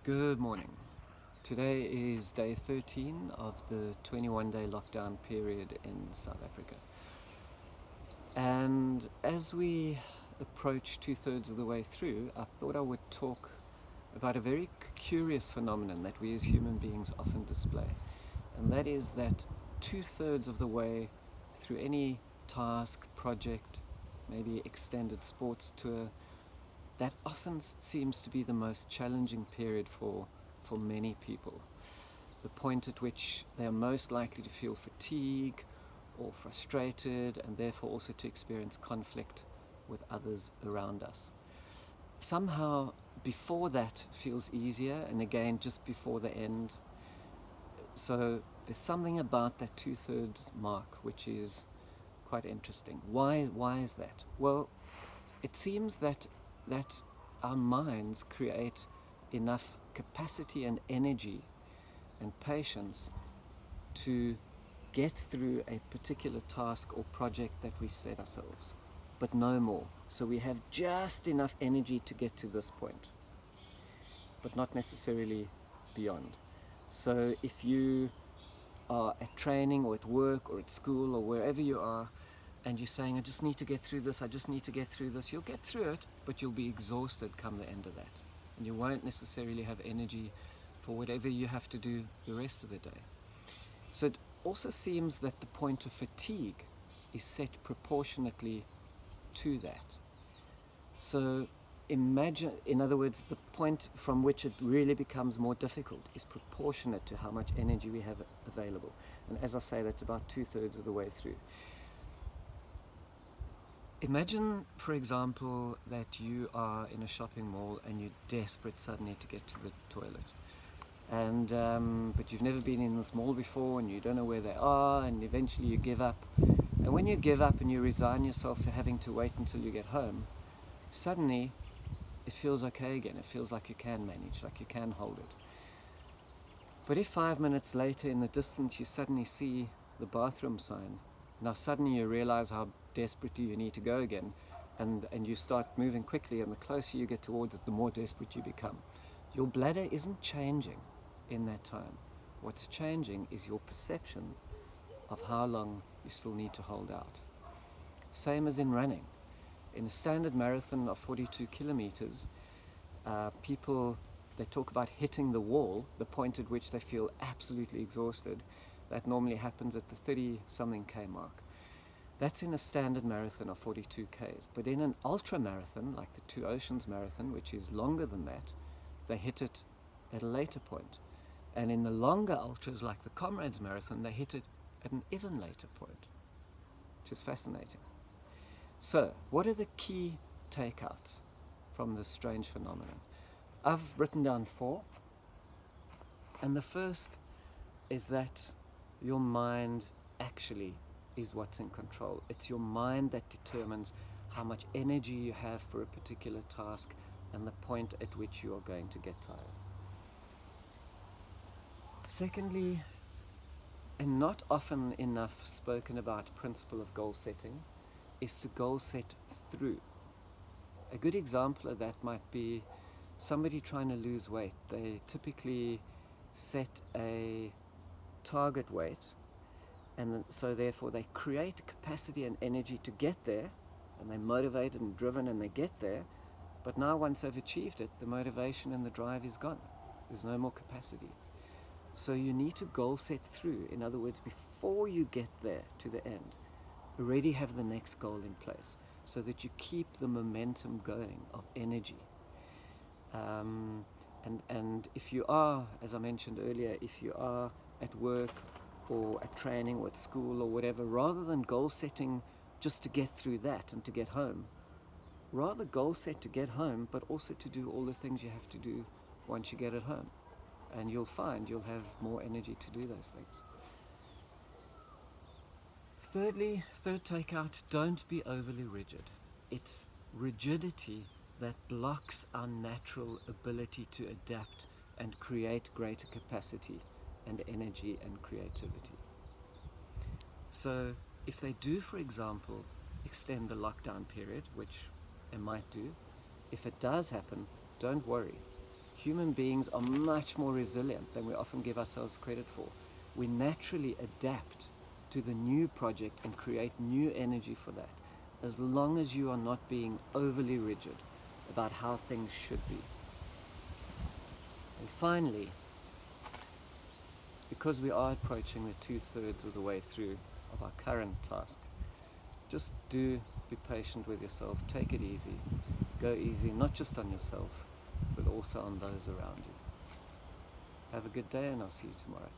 Good morning. Today is day 13 of the 21-day lockdown period in South Africa. And as we approach two-thirds of the way through, I thought I would talk about a very curious phenomenon that we as human beings often display. And that is that two-thirds of the way through any task, project, maybe extended sports tour, that often seems to be the most challenging period for many people. The point at which they are most likely to feel fatigue or frustrated, and therefore also to experience conflict with others around us. Somehow before that feels easier, and again just before the end. So there's something about that two-thirds mark which is quite interesting. Why is that? Well, it seems that our minds create enough capacity and energy and patience to get through a particular task or project that we set ourselves, but no more. So we have just enough energy to get to this point, but not necessarily beyond. So if you are at training or at work or at school or wherever you are, and you're saying, I just need to get through this, you'll get through it, but you'll be exhausted come the end of that. And you won't necessarily have energy for whatever you have to do the rest of the day. So it also seems that the point of fatigue is set proportionately to that. So imagine, in other words, the point from which it really becomes more difficult is proportionate to how much energy we have available. And as I say, that's about two-thirds of the way through. Imagine, for example, that you are in a shopping mall and you're desperate suddenly to get to the toilet. And but you've never been in this mall before and you don't know where they are, and eventually you give up. And when you give up and you resign yourself to having to wait until you get home, suddenly it feels okay again. It feels like you can manage, like you can hold it. But if 5 minutes later in the distance you suddenly see the bathroom sign, now suddenly you realize how desperately you need to go again, and you start moving quickly, and the closer you get towards it, the more desperate you become. Your bladder isn't changing in that time. What's changing is your perception of how long you still need to hold out. Same as in running. In a standard marathon of 42 kilometers, people, they talk about hitting the wall, the point at which they feel absolutely exhausted. That normally happens at the 30-something K mark. That's in a standard marathon of 42 Ks. But in an ultra marathon, like the Two Oceans Marathon, which is longer than that, they hit it at a later point. And in the longer ultras, like the Comrades Marathon, they hit it at an even later point, which is fascinating. So, what are the key takeouts from this strange phenomenon? I've written down 4. And the first is that your mind actually is what's in control. It's your mind that determines how much energy you have for a particular task and the point at which you are going to get tired. Secondly, and not often enough spoken about principle of goal setting, is to goal set through. A good example of that might be somebody trying to lose weight. They typically set a target weight, and so therefore they create capacity and energy to get there, and they're motivated and driven and they get there. But now once they've achieved it, the motivation and the drive is gone. There's no more capacity. So you need to goal set through. In other words, before you get there to the end, already have the next goal in place so that you keep the momentum going of energy. And if you are, as I mentioned earlier, if you are at work or at training or at school or whatever, rather than goal setting just to get through that and to get home, rather goal set to get home, but also to do all the things you have to do once you get at home. And you'll find you'll have more energy to do those things. Thirdly, third takeout, don't be overly rigid. It's rigidity that blocks our natural ability to adapt and create greater capacity and energy and creativity. So if they do, for example, extend the lockdown period, which it might do, if it does happen, don't worry. human beings are much more resilient than we often give ourselves credit for. We naturally adapt to the new project and create new energy for that, as long as you are not being overly rigid about how things should be. And finally, because we are approaching the 2/3 of the way through of our current task, just do be patient with yourself, take it easy, go easy, not just on yourself, but also on those around you. Have a good day, and I'll see you tomorrow.